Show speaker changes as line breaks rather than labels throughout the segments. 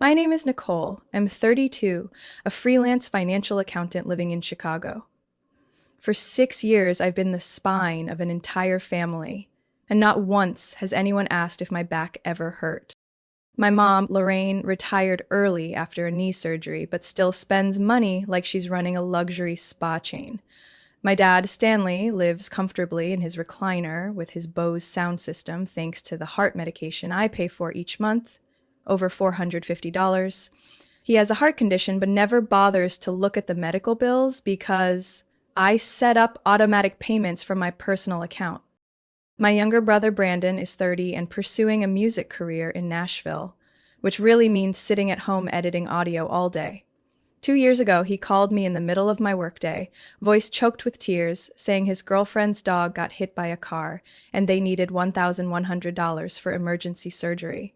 My name is Nicole. I'm 32, a freelance financial accountant living in Chicago. For 6 years, I've been the spine of an entire family, and not once has anyone asked if my back ever hurt. My mom, Lorraine, retired early after a knee surgery, but still spends money like she's running a luxury spa chain. My dad, Stanley, lives comfortably in his recliner with his Bose sound system thanks to the heart medication I pay for each month, over $450. He has a heart condition but never bothers to look at the medical bills because I set up automatic payments from my personal account. My younger brother Brandon is 30 and pursuing a music career in Nashville, which really means sitting at home editing audio all day. 2 years ago, he called me in the middle of my workday, voice choked with tears, saying his girlfriend's dog got hit by a car and they needed $1,100 for emergency surgery.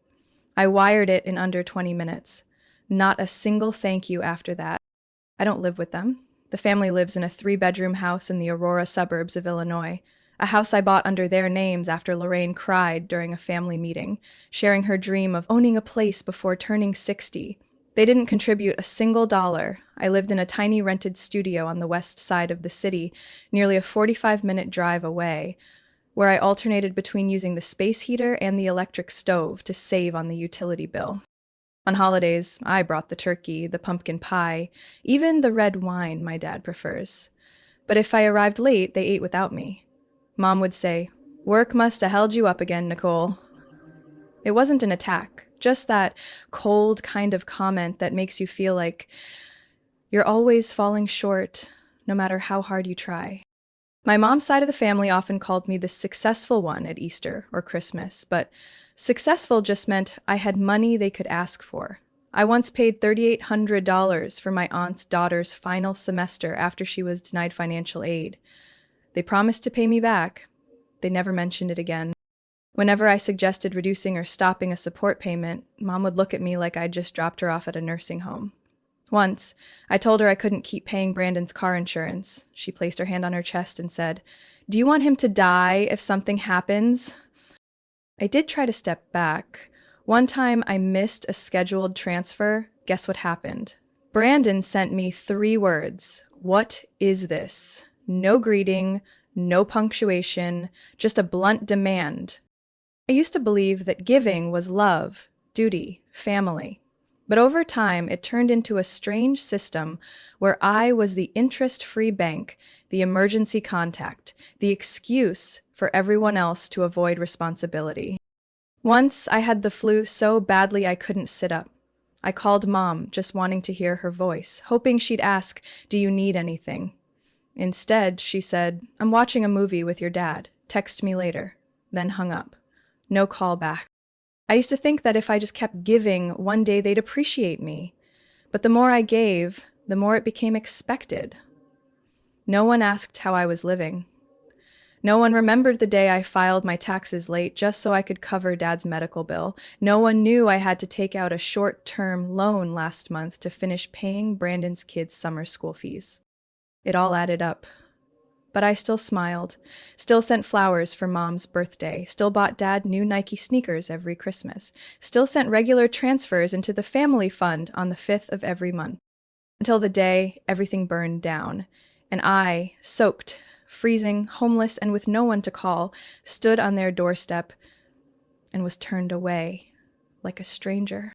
I wired it in under 20 minutes. Not a single thank you after that. I don't live with them. The family lives in a 3-bedroom house in the Aurora suburbs of Illinois, a house I bought under their names after Lorraine cried during a family meeting, sharing her dream of owning a place before turning 60. They didn't contribute a single dollar. I lived in a tiny rented studio on the west side of the city, nearly a 45-minute drive away, where I alternated between using the space heater and the electric stove to save on the utility bill. On holidays, I brought the turkey, the pumpkin pie, even the red wine my dad prefers. But if I arrived late, they ate without me. Mom would say, "Work must have held you up again, Nicole." It wasn't an attack, just that cold kind of comment that makes you feel like you're always falling short, no matter how hard you try. My mom's side of the family often called me the successful one at Easter or Christmas, but successful just meant I had money they could ask for. I once paid $3,800 for my aunt's daughter's final semester after she was denied financial aid. They promised to pay me back. They never mentioned it again. Whenever I suggested reducing or stopping a support payment, Mom would look at me like I'd just dropped her off at a nursing home. Once, I told her I couldn't keep paying Brandon's car insurance. She placed her hand on her chest and said, "Do you want him to die if something happens?" I did try to step back. One time I missed a scheduled transfer. Guess what happened? Brandon sent me 3 words. "What is this?" No greeting, no punctuation, just a blunt demand. I used to believe that giving was love, duty, family. But over time, it turned into a strange system where I was the interest-free bank, the emergency contact, the excuse for everyone else to avoid responsibility. Once, I had the flu so badly I couldn't sit up. I called Mom, just wanting to hear her voice, hoping she'd ask, "Do you need anything?" Instead, she said, "I'm watching a movie with your dad. Text me later," then hung up. No call back. I used to think that if I just kept giving, one day they'd appreciate me. But the more I gave, the more it became expected. No one asked how I was living. No one remembered the day I filed my taxes late just so I could cover Dad's medical bill. No one knew I had to take out a short-term loan last month to finish paying Brandon's kids' summer school fees. It all added up. But I still smiled, still sent flowers for Mom's birthday, still bought Dad new Nike sneakers every Christmas, still sent regular transfers into the family fund on the 5th of every month. Until the day everything burned down, and I, soaked, freezing, homeless, and with no one to call, stood on their doorstep and was turned away like a stranger.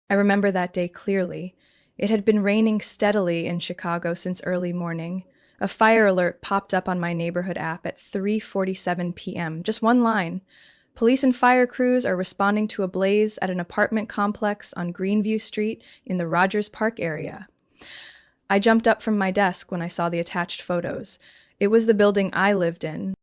I remember that day clearly. It had been raining steadily in Chicago since early morning. A fire alert popped up on my neighborhood app at 3:47 p.m. Just one line. Police and fire crews are responding to a blaze at an apartment complex on Greenview Street in the Rogers Park area. I jumped up from my desk when I saw the attached photos. It was the building I lived in.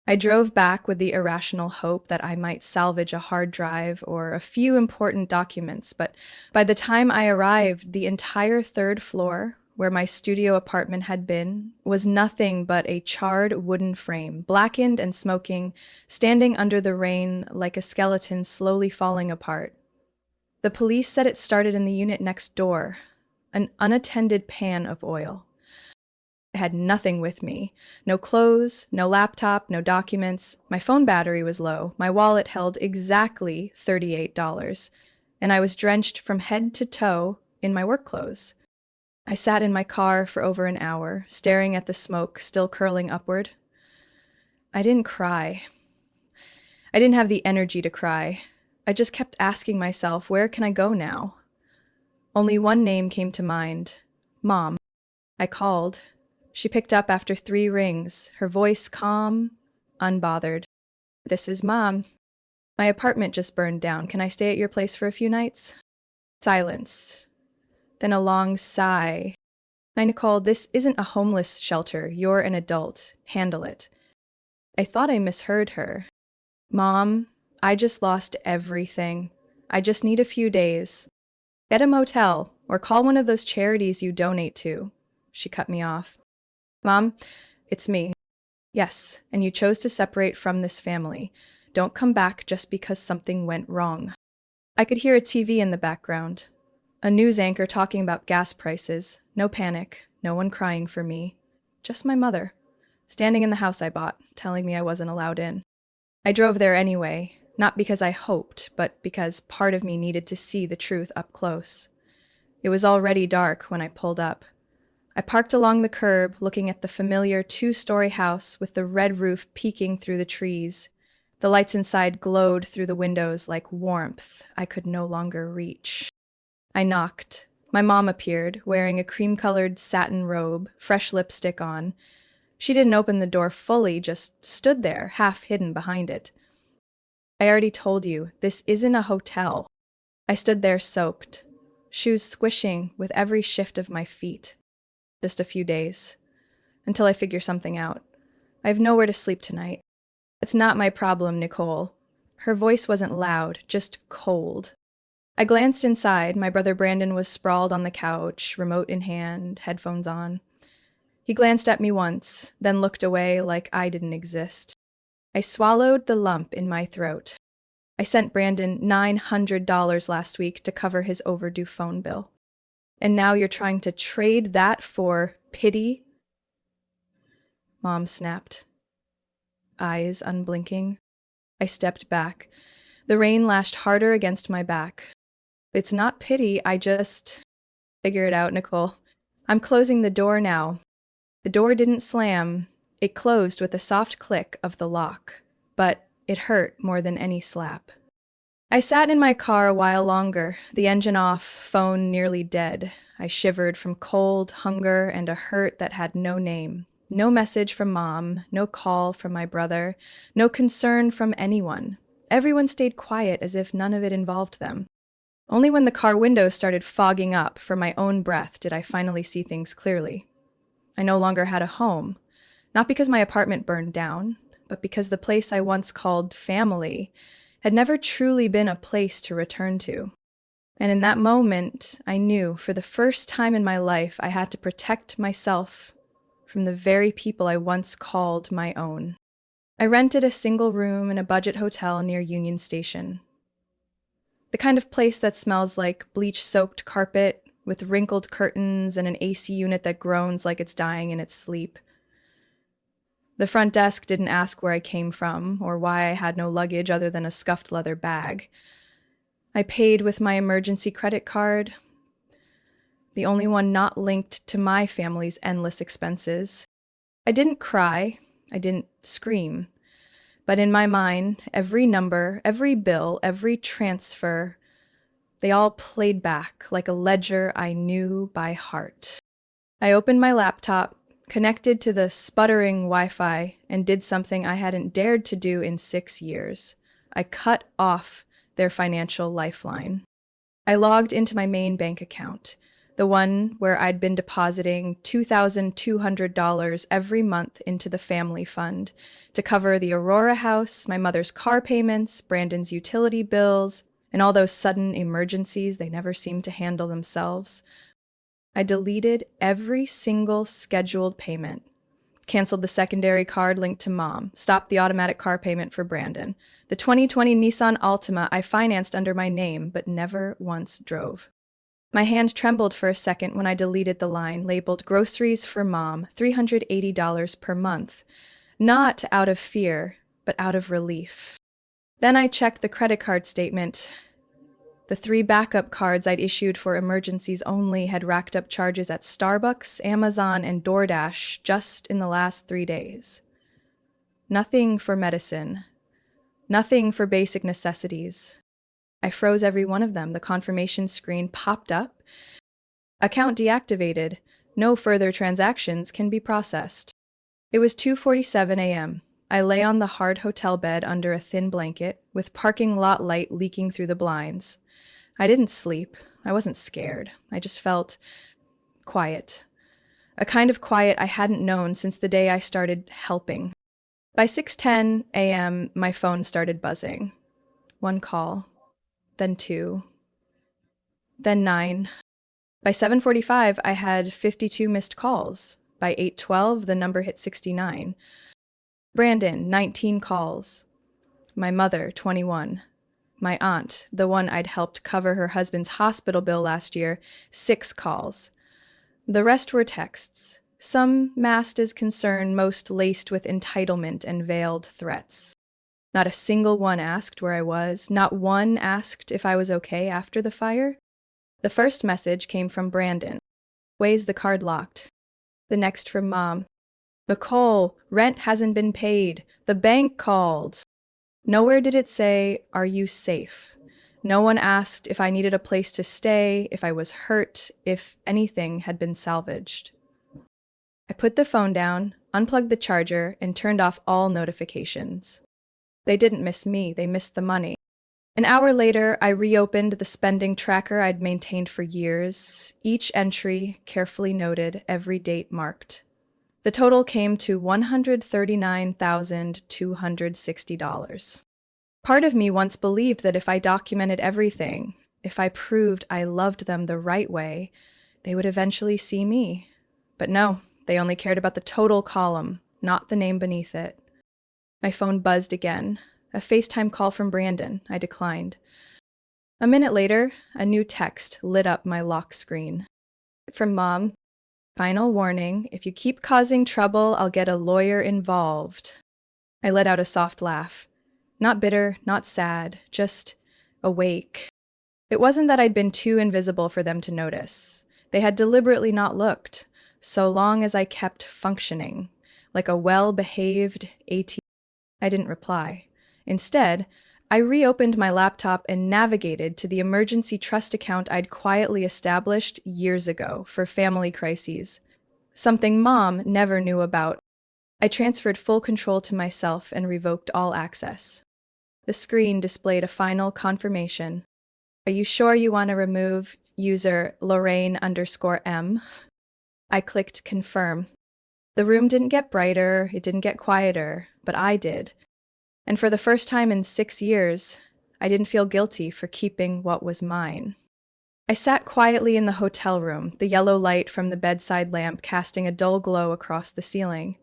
I drove back with the irrational hope that I might salvage a hard drive or a few important documents, but by the time I arrived, the entire 3rd floor, where my studio apartment had been, was nothing but a charred wooden frame, blackened and smoking, standing under the rain like a skeleton slowly falling apart. The police said it started in the unit next door, an unattended pan of oil. I had nothing with me. No clothes, no laptop, no documents. My phone battery was low. My wallet held exactly $38. and I was drenched from head to toe in my work clothes. I sat in my car for over an hour, staring at the smoke still curling upward. I didn't cry. I didn't have the energy to cry. I just kept asking myself, where can I go now? Only one name came to mind: Mom. I called. She picked up after 3 rings, her voice calm, unbothered. "This is Mom. My apartment just burned down. Can I stay at your place for a few nights?" Silence. Then a long sigh. "Nicole, this isn't a homeless shelter. You're an adult. Handle it." I thought I misheard her. "Mom, I just lost everything. I just need a few days. Get a motel or call one of those charities you donate to." She cut me off. "Mom, it's me. Yes, and you chose to separate from this family. Don't come back just because something went wrong." I could hear a TV in the background. A news anchor talking about gas prices. No panic, no one crying for me. Just my mother, standing in the house I bought, telling me I wasn't allowed in. I drove there anyway, not because I hoped, but because part of me needed to see the truth up close. It was already dark when I pulled up. I parked along the curb, looking at the familiar 2-story house with the red roof peeking through the trees. The lights inside glowed through the windows like warmth I could no longer reach. I knocked. My mom appeared, wearing a cream-colored satin robe, fresh lipstick on. She didn't open the door fully, just stood there, half hidden behind it. "I already told you, this isn't a hotel." I stood there soaked, shoes squishing with every shift of my feet. "Just a few days, until I figure something out. I have nowhere to sleep tonight." "It's not my problem, Nicole." Her voice wasn't loud, just cold. I glanced inside. My brother Brandon was sprawled on the couch, remote in hand, headphones on. He glanced at me once, then looked away like I didn't exist. I swallowed the lump in my throat. I sent Brandon $900 last week to cover his overdue phone bill. And now you're trying to trade that for pity? Mom snapped, eyes unblinking. I stepped back. The rain lashed harder against my back. "It's not pity, I just..." "Figure it out, Nicole. I'm closing the door now." The door didn't slam. It closed with a soft click of the lock, but it hurt more than any slap. I sat in my car a while longer, the engine off, phone nearly dead. I shivered from cold, hunger, and a hurt that had no name. No message from Mom, no call from my brother, no concern from anyone. Everyone stayed quiet as if none of it involved them. Only when the car windows started fogging up for my own breath did I finally see things clearly. I no longer had a home, not because my apartment burned down, but because the place I once called family had never truly been a place to return to. And in that moment, I knew for the first time in my life I had to protect myself from the very people I once called my own. I rented a single room in a budget hotel near Union Station. The kind of place that smells like bleach-soaked carpet, with wrinkled curtains and an AC unit that groans like it's dying in its sleep. The front desk didn't ask where I came from or why I had no luggage other than a scuffed leather bag. I paid with my emergency credit card, the only one not linked to my family's endless expenses. I didn't cry, I didn't scream, but in my mind, every number, every bill, every transfer, they all played back like a ledger I knew by heart. I opened my laptop, connected to the sputtering Wi-Fi, and did something I hadn't dared to do in 6 years. I cut off their financial lifeline. I logged into my main bank account, the one where I'd been depositing $2,200 every month into the family fund to cover the Aurora house, my mother's car payments, Brandon's utility bills, and all those sudden emergencies they never seemed to handle themselves. I deleted every single scheduled payment, canceled the secondary card linked to Mom, stopped the automatic car payment for Brandon. The 2020 Nissan Altima I financed under my name, but never once drove. My hand trembled for a second when I deleted the line labeled "Groceries for Mom, $380 per month," not out of fear, but out of relief. Then I checked the credit card statement. The 3 backup cards I'd issued for emergencies only had racked up charges at Starbucks, Amazon, and DoorDash just in the last 3 days. Nothing for medicine. Nothing for basic necessities. I froze every one of them. The confirmation screen popped up. Account deactivated. No further transactions can be processed. It was 2:47 a.m. I lay on the hard hotel bed under a thin blanket, with parking lot light leaking through the blinds. I didn't sleep. I wasn't scared. I just felt quiet. A kind of quiet I hadn't known since the day I started helping. By 6:10 a.m., my phone started buzzing. 1 call, then 2, then 9. By 7:45, I had 52 missed calls. By 8:12, the number hit 69. Brandon, 19 calls. My mother, 21. My aunt, the one I'd helped cover her husband's hospital bill last year, 6 calls. The rest were texts, some masked as concern, most laced with entitlement and veiled threats. Not a single one asked where I was. Not one asked if I was okay after the fire. The first message came from Brandon. Way's the card locked. The next from Mom. Nicole, rent hasn't been paid. The bank called. Nowhere did it say, are you safe? No one asked if I needed a place to stay, if I was hurt, if anything had been salvaged. I put the phone down, unplugged the charger, and turned off all notifications. They didn't miss me, they missed the money. An hour later, I reopened the spending tracker I'd maintained for years, each entry carefully noted, every date marked. The total came to $139,260. Part of me once believed that if I documented everything, if I proved I loved them the right way, they would eventually see me. But no, they only cared about the total column, not the name beneath it. My phone buzzed again. A FaceTime call from Brandon. I declined. A minute later, a new text lit up my lock screen. From Mom. Final warning, if you keep causing trouble, I'll get a lawyer involved. I let out a soft laugh. Not bitter, not sad, just awake. It wasn't that I'd been too invisible for them to notice. They had deliberately not looked, so long as I kept functioning, like a well-behaved ATM. I didn't reply. Instead, I reopened my laptop and navigated to the emergency trust account I'd quietly established years ago for family crises, something Mom never knew about. I transferred full control to myself and revoked all access. The screen displayed a final confirmation. Are you sure you want to remove user Lorraine_M? I clicked confirm. The room didn't get brighter, it didn't get quieter, but I did. And for the first time in 6 years, I didn't feel guilty for keeping what was mine. I sat quietly in the hotel room, the yellow light from the bedside lamp casting a dull glow across the ceiling.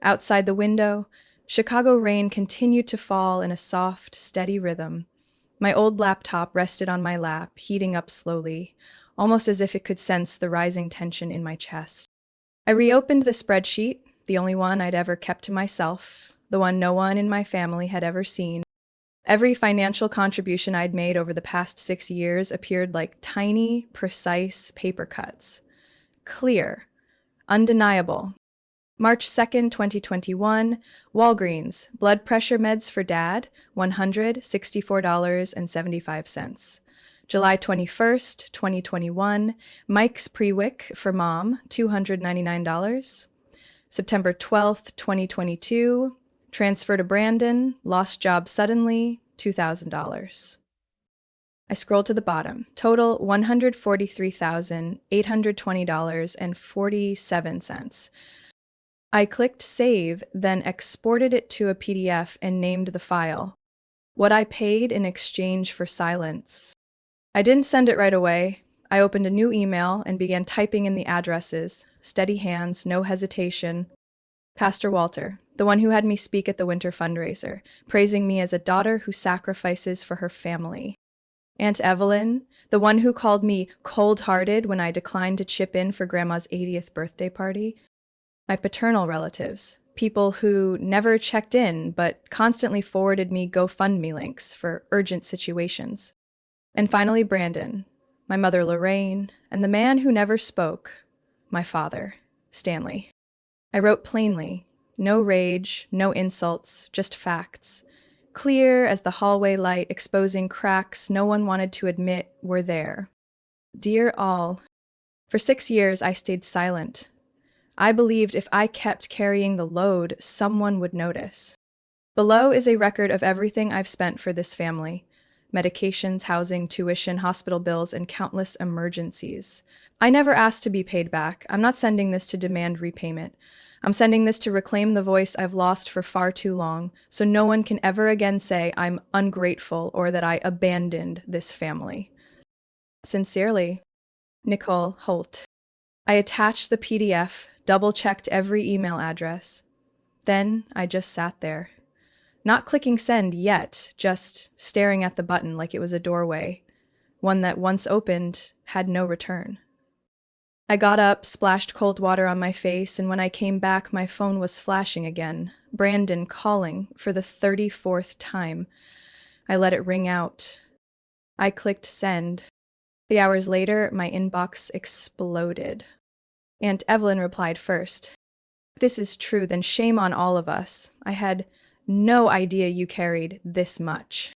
Outside the window, Chicago rain continued to fall in a soft, steady rhythm. My old laptop rested on my lap, heating up slowly, almost as if it could sense the rising tension in my chest. I reopened the spreadsheet, the only one I'd ever kept to myself, the one no one in my family had ever seen. Every financial contribution I'd made over the past 6 years appeared like tiny, precise paper cuts. Clear. Undeniable. March 2nd, 2021, Walgreens, blood pressure meds for dad, $164.75. July 21st, 2021, Mike's Prewick for mom, $299. September 12th, 2022, transfer to Brandon, lost job suddenly, $2,000. I scrolled to the bottom. Total $143,820.47. I clicked save, then exported it to a PDF and named the file. What I paid in exchange for silence. I didn't send it right away. I opened a new email and began typing in the addresses. Steady hands, no hesitation. Pastor Walter, the one who had me speak at the winter fundraiser, praising me as a daughter who sacrifices for her family. Aunt Evelyn, the one who called me cold-hearted when I declined to chip in for Grandma's 80th birthday party. My paternal relatives, people who never checked in but constantly forwarded me GoFundMe links for urgent situations. And finally, Brandon, my mother, Lorraine, and the man who never spoke, my father, Stanley. I wrote plainly, no rage, no insults, just facts. Clear as the hallway light exposing cracks no one wanted to admit were there. Dear all, for 6 years I stayed silent. I believed if I kept carrying the load, someone would notice. Below is a record of everything I've spent for this family. Medications, housing, tuition, hospital bills, and countless emergencies. I never asked to be paid back. I'm not sending this to demand repayment. I'm sending this to reclaim the voice I've lost for far too long, so no one can ever again say I'm ungrateful or that I abandoned this family. Sincerely, Nicole Holt. I attached the PDF, double-checked every email address. Then I just sat there. Not clicking send yet, just staring at the button like it was a doorway, one that once opened had no return. I got up, splashed cold water on my face, and when I came back, my phone was flashing again. Brandon calling for the 34th time. I let it ring out. I clicked send. 3 hours later, my inbox exploded. Aunt Evelyn replied first. If this is true, then shame on all of us. I had no idea you carried this much.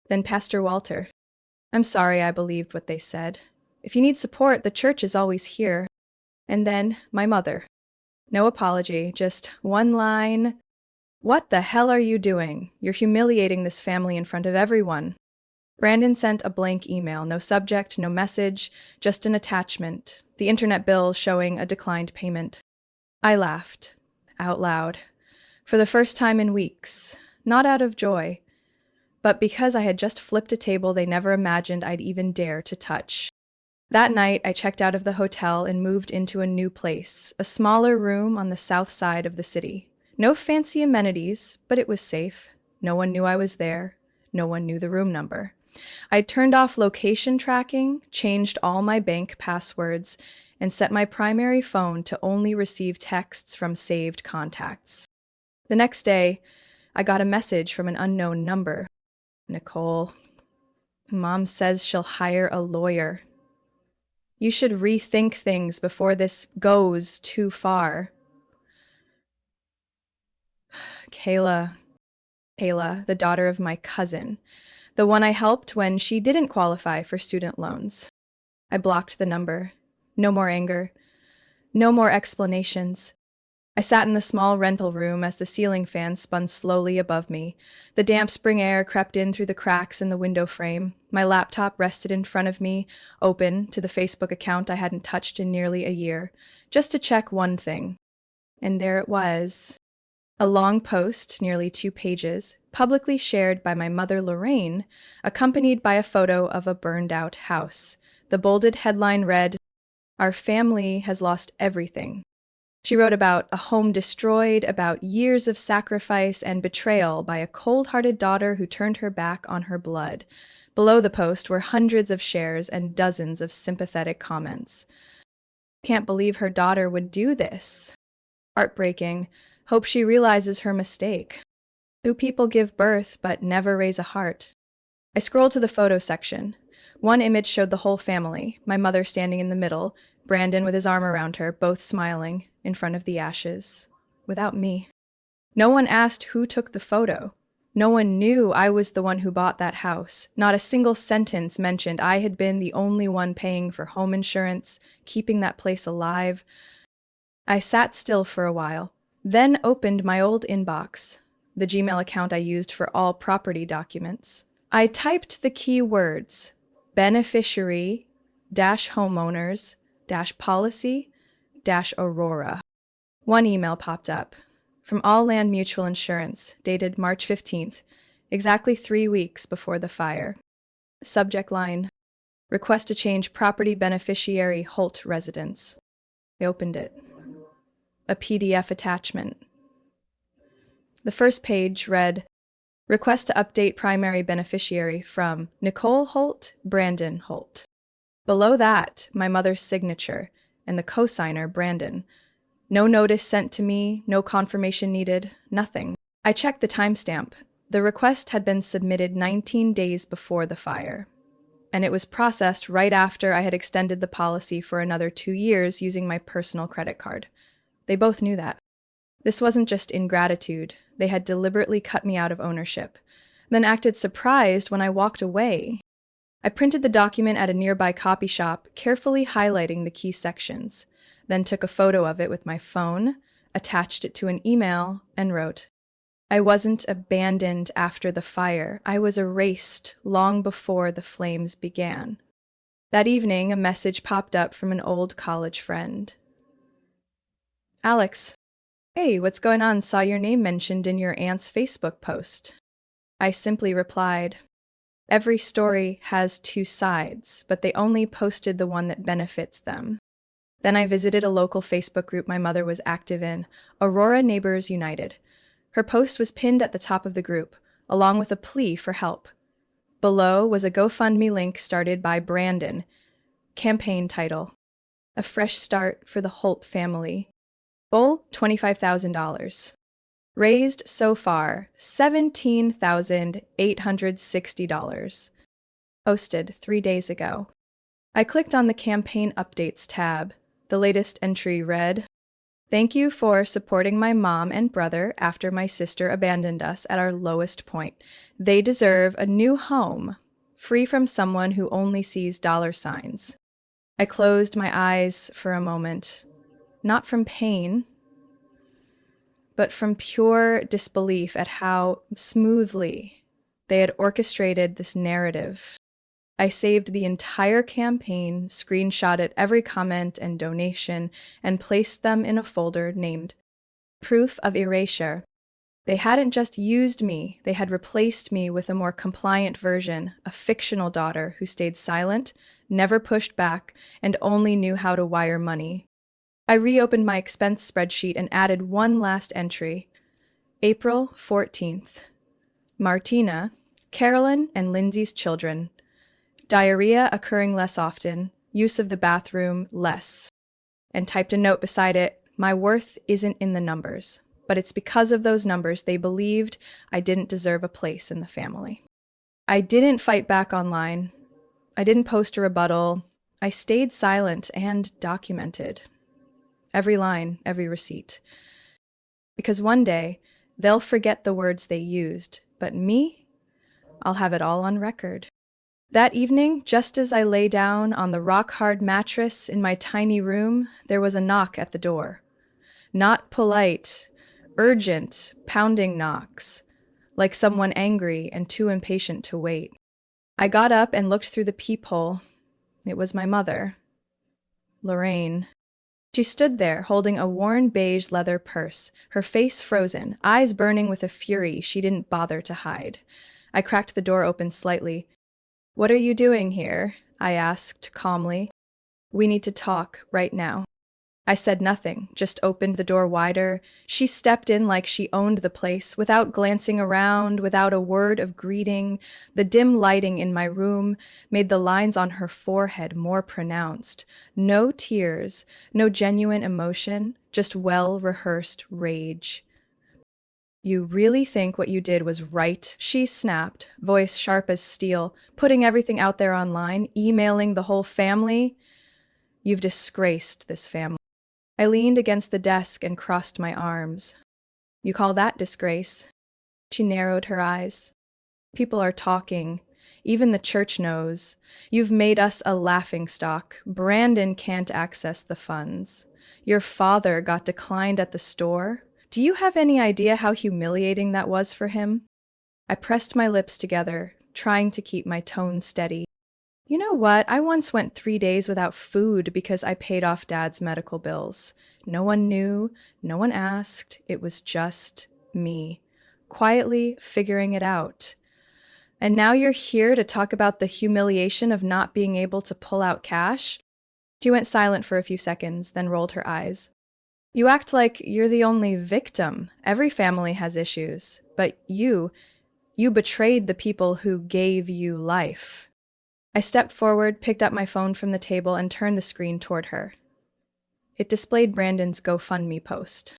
Then Pastor Walter. I'm sorry I believed what they said. If you need support, the church is always here. And then my mother. No apology, just one line. What the hell are you doing? You're humiliating this family in front of everyone. Brandon sent a blank email, no subject, no message, just an attachment, the internet bill showing a declined payment. I laughed, out loud, for the first time in weeks, not out of joy, but because I had just flipped a table they never imagined I'd even dare to touch. That night, I checked out of the hotel and moved into a new place, a smaller room on the south side of the city. No fancy amenities, but it was safe. No one knew I was there. No one knew the room number. I turned off location tracking, changed all my bank passwords, and set my primary phone to only receive texts from saved contacts. The next day, I got a message from an unknown number. Nicole, Mom says she'll hire a lawyer. You should rethink things before this goes too far. Kayla, the daughter of my cousin, the one I helped when she didn't qualify for student loans. I blocked the number. No more anger. No more explanations. I sat in the small rental room as the ceiling fan spun slowly above me. The damp spring air crept in through the cracks in the window frame. My laptop rested in front of me, open to the Facebook account I hadn't touched in nearly a year, just to check one thing. And there it was. A long post, nearly 2 pages, publicly shared by my mother Lorraine, accompanied by a photo of a burned-out house. The bolded headline read, "Our family has lost everything." She wrote about a home destroyed, about years of sacrifice and betrayal by a cold-hearted daughter who turned her back on her blood. Below the post were hundreds of shares and dozens of sympathetic comments. Can't believe her daughter would do this. Heartbreaking. Hope she realizes her mistake. 2 people give birth but never raise a heart. I scrolled to the photo section. One image showed the whole family, my mother standing in the middle, Brandon with his arm around her, both smiling, in front of the ashes. Without me. No one asked who took the photo. No one knew I was the one who bought that house. Not a single sentence mentioned I had been the only one paying for home insurance, keeping that place alive. I sat still for a while, then opened my old inbox, the Gmail account I used for all property documents. I typed the key words, beneficiary-homeowners-policy-Aurora. One email popped up, from All Land Mutual Insurance, dated March 15th, exactly 3 weeks before the fire. Subject line, request to change property beneficiary Holt residence. I opened it. A PDF attachment. The first page read, request to update primary beneficiary from Nicole Holt, Brandon Holt. Below that, my mother's signature and the cosigner, Brandon. No notice sent to me, no confirmation needed, nothing. I checked the timestamp. The request had been submitted 19 days before the fire. and it was processed right after I had extended the policy for another 2 years using my personal credit card. They both knew that. This wasn't just ingratitude, they had deliberately cut me out of ownership, then acted surprised when I walked away. I printed the document at a nearby copy shop, carefully highlighting the key sections, then took a photo of it with my phone, attached it to an email, and wrote, "I wasn't abandoned after the fire. I was erased long before the flames began." That evening, a message popped up from an old college friend. "Alex, hey, what's going on? Saw your name mentioned in your aunt's Facebook post." I simply replied, "Every story has two sides, but they only posted the one that benefits them." Then I visited a local Facebook group my mother was active in, Aurora Neighbors United. Her post was pinned at the top of the group, along with a plea for help. Below was a GoFundMe link started by Brandon. Campaign title: "A fresh start for the Holt family." Goal: $25,000. Raised so far, $17,860. Posted 3 days ago. I clicked on the campaign updates tab. The latest entry read, "Thank you for supporting my mom and brother after my sister abandoned us at our lowest point. They deserve a new home, free from someone who only sees dollar signs." I closed my eyes for a moment, not from pain, but from pure disbelief at how smoothly they had orchestrated this narrative. I saved the entire campaign, screenshotted every comment and donation, and placed them in a folder named Proof of Erasure. They hadn't just used me, they had replaced me with a more compliant version, a fictional daughter who stayed silent, never pushed back, and only knew how to wire money. I reopened my expense spreadsheet and added one last entry. April 14th. Martina, Carolyn, and Lindsay's children. Diarrhea occurring less often, use of the bathroom less. And typed a note beside it, "My worth isn't in the numbers, but it's because of those numbers they believed I didn't deserve a place in the family." I didn't fight back online. I didn't post a rebuttal. I stayed silent and documented. Every line, every receipt. Because one day, they'll forget the words they used, but me, I'll have it all on record. That evening, just as I lay down on the rock-hard mattress in my tiny room, there was a knock at the door. Not polite, urgent, pounding knocks, like someone angry and too impatient to wait. I got up and looked through the peephole. It was my mother, Lorraine. She stood there, holding a worn beige leather purse, her face frozen, eyes burning with a fury she didn't bother to hide. I cracked the door open slightly. "What are you doing here?" I asked calmly. "We need to talk right now." I said nothing, just opened the door wider. She stepped in like she owned the place, without glancing around, without a word of greeting. The dim lighting in my room made the lines on her forehead more pronounced. No tears, no genuine emotion, just well-rehearsed rage. "You really think what you did was right?" she snapped, voice sharp as steel, "putting everything out there online, emailing the whole family? You've disgraced this family." I leaned against the desk and crossed my arms. "You call that disgrace?" She narrowed her eyes. "People are talking. Even the church knows. You've made us a laughingstock. Brandon can't access the funds. Your father got declined at the store. Do you have any idea how humiliating that was for him?" I pressed my lips together, trying to keep my tone steady. "You know what? I once went 3 days without food because I paid off Dad's medical bills. No one knew, no one asked. It was just me, quietly figuring it out. And now you're here to talk about the humiliation of not being able to pull out cash?" She went silent for a few seconds, then rolled her eyes. "You act like you're the only victim. Every family has issues. But you betrayed the people who gave you life." I stepped forward, picked up my phone from the table, and turned the screen toward her. It displayed Brandon's GoFundMe post.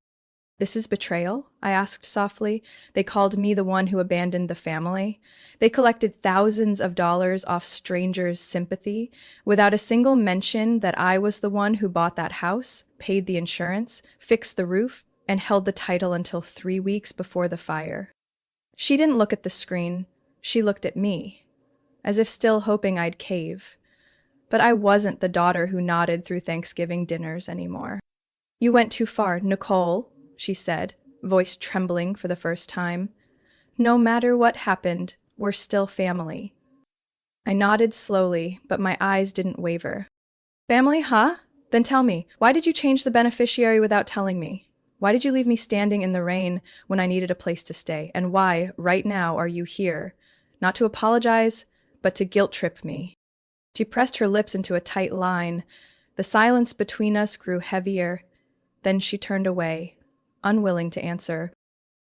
This is betrayal? I asked softly. They called me the one who abandoned the family. They collected thousands of dollars off strangers' sympathy without a single mention that I was the one who bought that house, paid the insurance, fixed the roof, and held the title until 3 weeks before the fire. She didn't look at the screen. She looked at me, as if still hoping I'd cave. But I wasn't the daughter who nodded through Thanksgiving dinners anymore. You went too far, Nicole, she said, voice trembling for the first time. No matter what happened, we're still family. I nodded slowly, but my eyes didn't waver. Family, huh? Then tell me, why did you change the beneficiary without telling me? Why did you leave me standing in the rain when I needed a place to stay? And why, right now, are you here? Not to apologize, but to guilt-trip me. She pressed her lips into a tight line. The silence between us grew heavier. Then she turned away, unwilling to answer.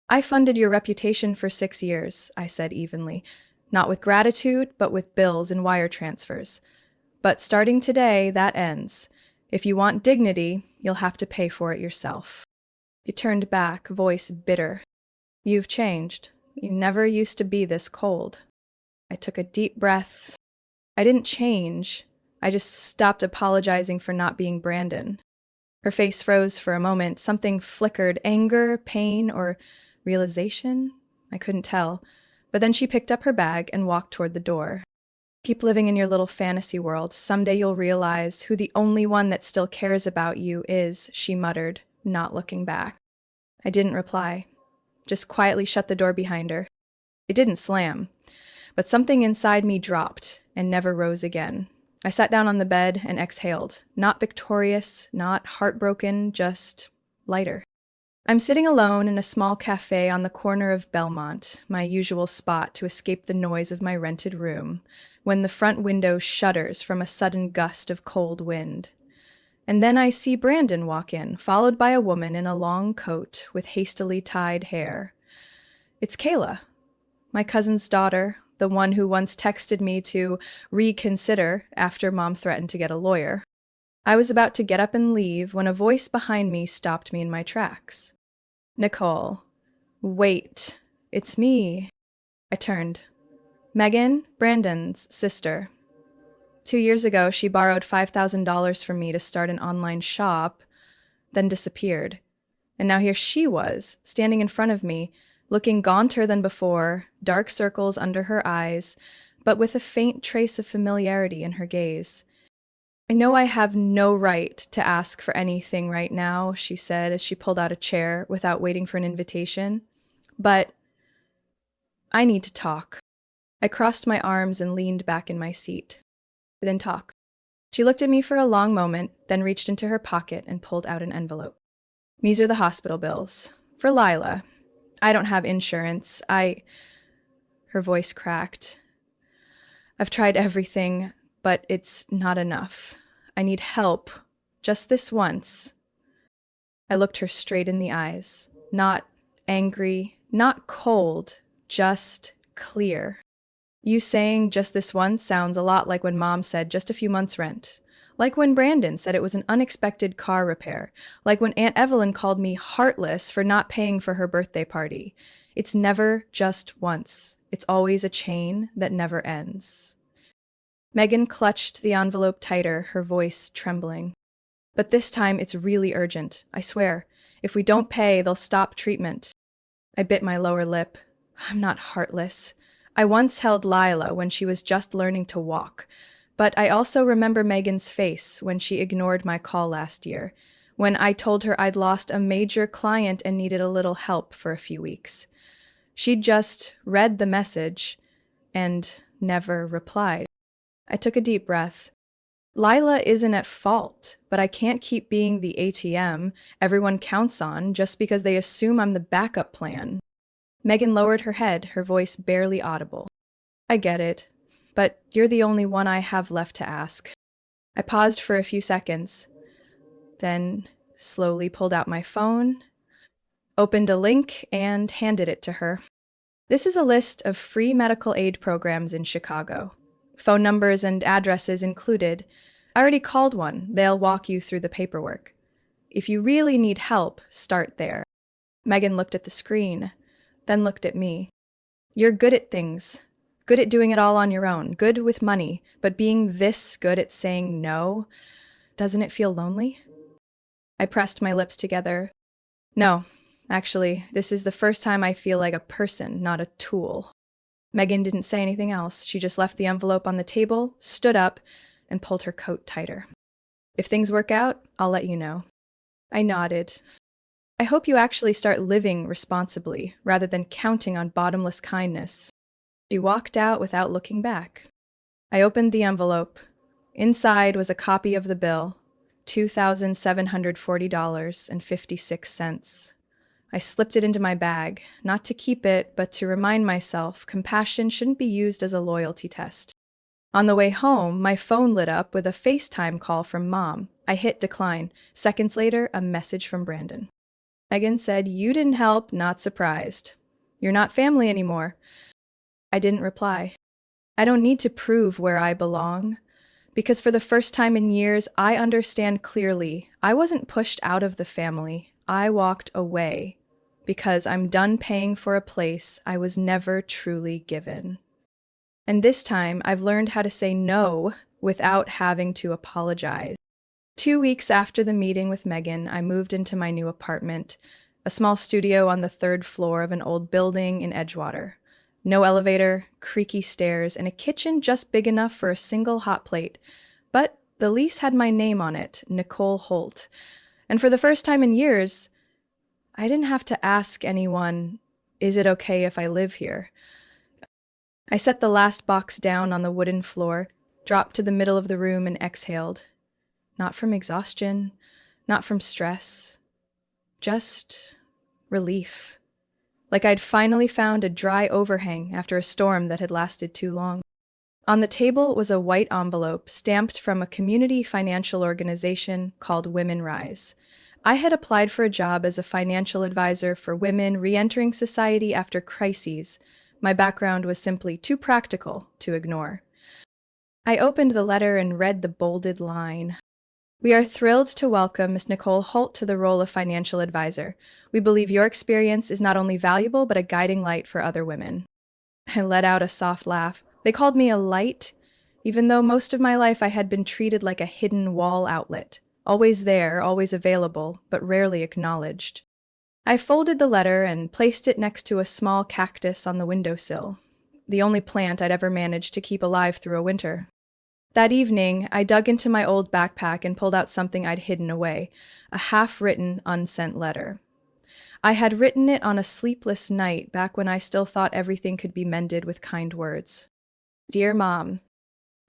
I funded your reputation for 6 years, I said evenly. Not with gratitude, but with bills and wire transfers. But starting today, that ends. If you want dignity, you'll have to pay for it yourself. He turned back, voice bitter. You've changed. You never used to be this cold. I took a deep breath. I didn't change. I just stopped apologizing for not being Brandon. Her face froze for a moment. Something flickered, anger, pain, or realization? I couldn't tell. But then she picked up her bag and walked toward the door. Keep living in your little fantasy world. Someday you'll realize who the only one that still cares about you is, she muttered, not looking back. I didn't reply, just quietly shut the door behind her. It didn't slam, but something inside me dropped and never rose again. I sat down on the bed and exhaled, not victorious, not heartbroken, just lighter. I'm sitting alone in a small cafe on the corner of Belmont, my usual spot to escape the noise of my rented room, when the front window shudders from a sudden gust of cold wind. And then I see Brandon walk in, followed by a woman in a long coat with hastily tied hair. It's Kayla, my cousin's daughter, the one who once texted me to reconsider after Mom threatened to get a lawyer. I was about to get up and leave when a voice behind me stopped me in my tracks. Nicole. Wait, it's me. I turned. Megan, Brandon's sister. 2 years ago, she borrowed $5,000 from me to start an online shop, then disappeared. And now here she was, standing in front of me, looking gaunter than before, dark circles under her eyes, but with a faint trace of familiarity in her gaze. I know I have no right to ask for anything right now, she said as she pulled out a chair without waiting for an invitation, but I need to talk. I crossed my arms and leaned back in my seat. Then talk. She looked at me for a long moment, then reached into her pocket and pulled out an envelope. These are the hospital bills. For Lila. I don't have insurance. Her voice cracked. I've tried everything, but it's not enough. I need help. Just this once. I looked her straight in the eyes. Not angry, not cold, just clear. You saying just this once sounds a lot like when Mom said just a few months' rent. Like when Brandon said it was an unexpected car repair. Like when Aunt Evelyn called me heartless for not paying for her birthday party. It's never just once. It's always a chain that never ends. Megan clutched the envelope tighter, her voice trembling. But this time it's really urgent, I swear. If we don't pay, they'll stop treatment. I bit my lower lip. I'm not heartless. I once held Lila when she was just learning to walk. But I also remember Megan's face when she ignored my call last year, when I told her I'd lost a major client and needed a little help for a few weeks. She'd just read the message and never replied. I took a deep breath. Lila isn't at fault, but I can't keep being the ATM everyone counts on just because they assume I'm the backup plan. Megan lowered her head, her voice barely audible. I get it. But you're the only one I have left to ask. I paused for a few seconds, then slowly pulled out my phone, opened a link, and handed it to her. This is a list of free medical aid programs in Chicago. Phone numbers and addresses included. I already called one. They'll walk you through the paperwork. If you really need help, start there. Megan looked at the screen, then looked at me. You're good at things. Good at doing it all on your own. Good with money. But being this good at saying no, doesn't it feel lonely? I pressed my lips together. No, actually, this is the first time I feel like a person, not a tool. Megan didn't say anything else. She just left the envelope on the table, stood up, and pulled her coat tighter. If things work out, I'll let you know. I nodded. I hope you actually start living responsibly, rather than counting on bottomless kindness. She walked out without looking back. I opened the envelope. Inside was a copy of the bill, $2,740.56. I slipped it into my bag, not to keep it, but to remind myself compassion shouldn't be used as a loyalty test. On the way home, my phone lit up with a FaceTime call from Mom. I hit decline. Seconds later, a message from Brandon. Megan said, "You didn't help, not surprised. You're not family anymore." I didn't reply. I don't need to prove where I belong, because for the first time in years, I understand clearly I wasn't pushed out of the family. I walked away because I'm done paying for a place I was never truly given. And this time, I've learned how to say no without having to apologize. 2 weeks after the meeting with Megan, I moved into my new apartment, a small studio on the third floor of an old building in Edgewater. No elevator, creaky stairs, and a kitchen just big enough for a single hot plate. But the lease had my name on it, Nicole Holt. And for the first time in years, I didn't have to ask anyone, is it okay if I live here? I set the last box down on the wooden floor, dropped to the middle of the room, and exhaled. Not from exhaustion, not from stress, just relief. Like I'd finally found a dry overhang after a storm that had lasted too long. On the table was a white envelope stamped from a community financial organization called Women Rise. I had applied for a job as a financial advisor for women re-entering society after crises. My background was simply too practical to ignore. I opened the letter and read the bolded line. "We are thrilled to welcome Ms. Nicole Holt to the role of financial advisor. We believe your experience is not only valuable, but a guiding light for other women." I let out a soft laugh. They called me a light, even though most of my life I had been treated like a hidden wall outlet. Always there, always available, but rarely acknowledged. I folded the letter and placed it next to a small cactus on the windowsill, the only plant I'd ever managed to keep alive through a winter. That evening, I dug into my old backpack and pulled out something I'd hidden away, a half-written, unsent letter. I had written it on a sleepless night back when I still thought everything could be mended with kind words. Dear Mom,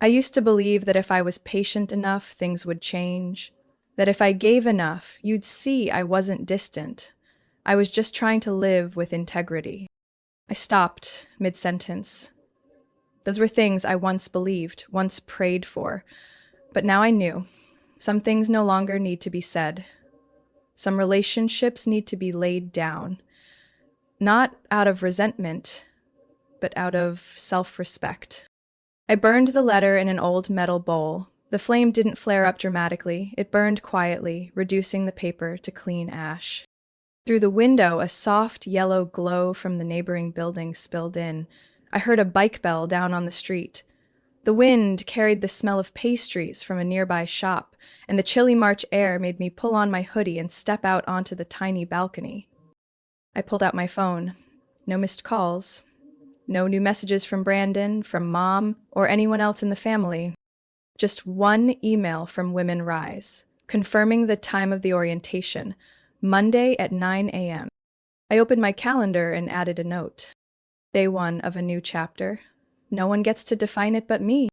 I used to believe that if I was patient enough, things would change. That if I gave enough, you'd see I wasn't distant. I was just trying to live with integrity. I stopped mid-sentence. Those were things I once believed, once prayed for. But now I knew. Some things no longer need to be said. Some relationships need to be laid down. Not out of resentment, but out of self-respect. I burned the letter in an old metal bowl. The flame didn't flare up dramatically. It burned quietly, reducing the paper to clean ash. Through the window, a soft yellow glow from the neighboring building spilled in. I heard a bike bell down on the street. The wind carried the smell of pastries from a nearby shop, and the chilly March air made me pull on my hoodie and step out onto the tiny balcony. I pulled out my phone. No missed calls. No new messages from Brandon, from Mom, or anyone else in the family. Just one email from Women Rise, confirming the time of the orientation, Monday at 9 a.m. I opened my calendar and added a note. Day 1 of a new chapter. No one gets to define it but me.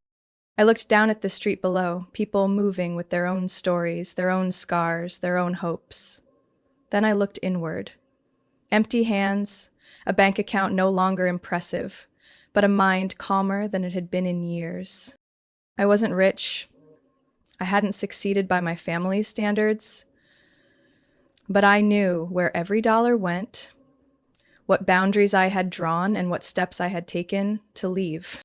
I looked down at the street below, people moving with their own stories, their own scars, their own hopes. Then I looked inward. Empty hands, a bank account no longer impressive, but a mind calmer than it had been in years. I wasn't rich. I hadn't succeeded by my family's standards. But I knew where every dollar went, what boundaries I had drawn, and what steps I had taken to leave.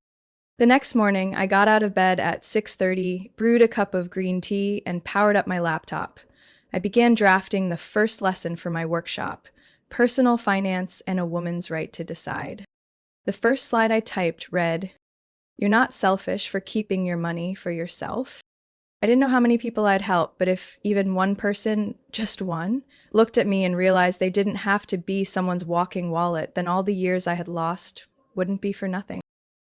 The next morning, I got out of bed at 6:30, brewed a cup of green tea, and powered up my laptop. I began drafting the first lesson for my workshop, Personal Finance and a Woman's Right to Decide. The first slide I typed read, "You're not selfish for keeping your money for yourself." I didn't know how many people I'd help, but if even one person, just one, looked at me and realized they didn't have to be someone's walking wallet, then all the years I had lost wouldn't be for nothing.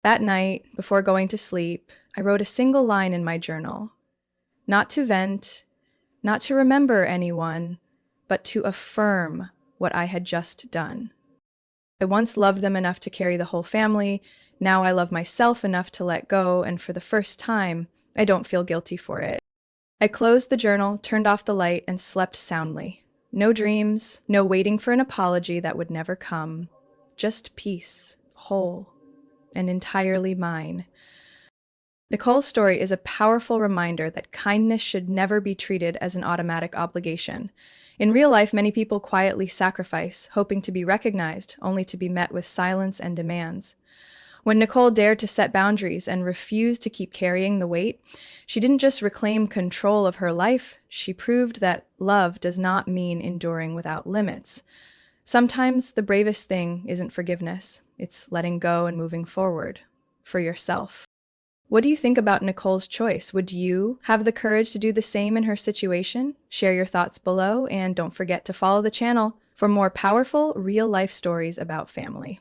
That night, before going to sleep, I wrote a single line in my journal. Not to vent, not to remember anyone, but to affirm what I had just done. I once loved them enough to carry the whole family. Now I love myself enough to let go, and for the first time, I don't feel guilty for it. I closed the journal, turned off the light, and slept soundly. No dreams, no waiting for an apology that would never come. Just peace, whole, and entirely mine. Nicole's story is a powerful reminder that kindness should never be treated as an automatic obligation. In real life, many people quietly sacrifice, hoping to be recognized, only to be met with silence and demands. When Nicole dared to set boundaries and refused to keep carrying the weight, she didn't just reclaim control of her life, she proved that love does not mean enduring without limits. Sometimes the bravest thing isn't forgiveness, it's letting go and moving forward for yourself. What do you think about Nicole's choice? Would you have the courage to do the same in her situation? Share your thoughts below, and don't forget to follow the channel for more powerful, real-life stories about family.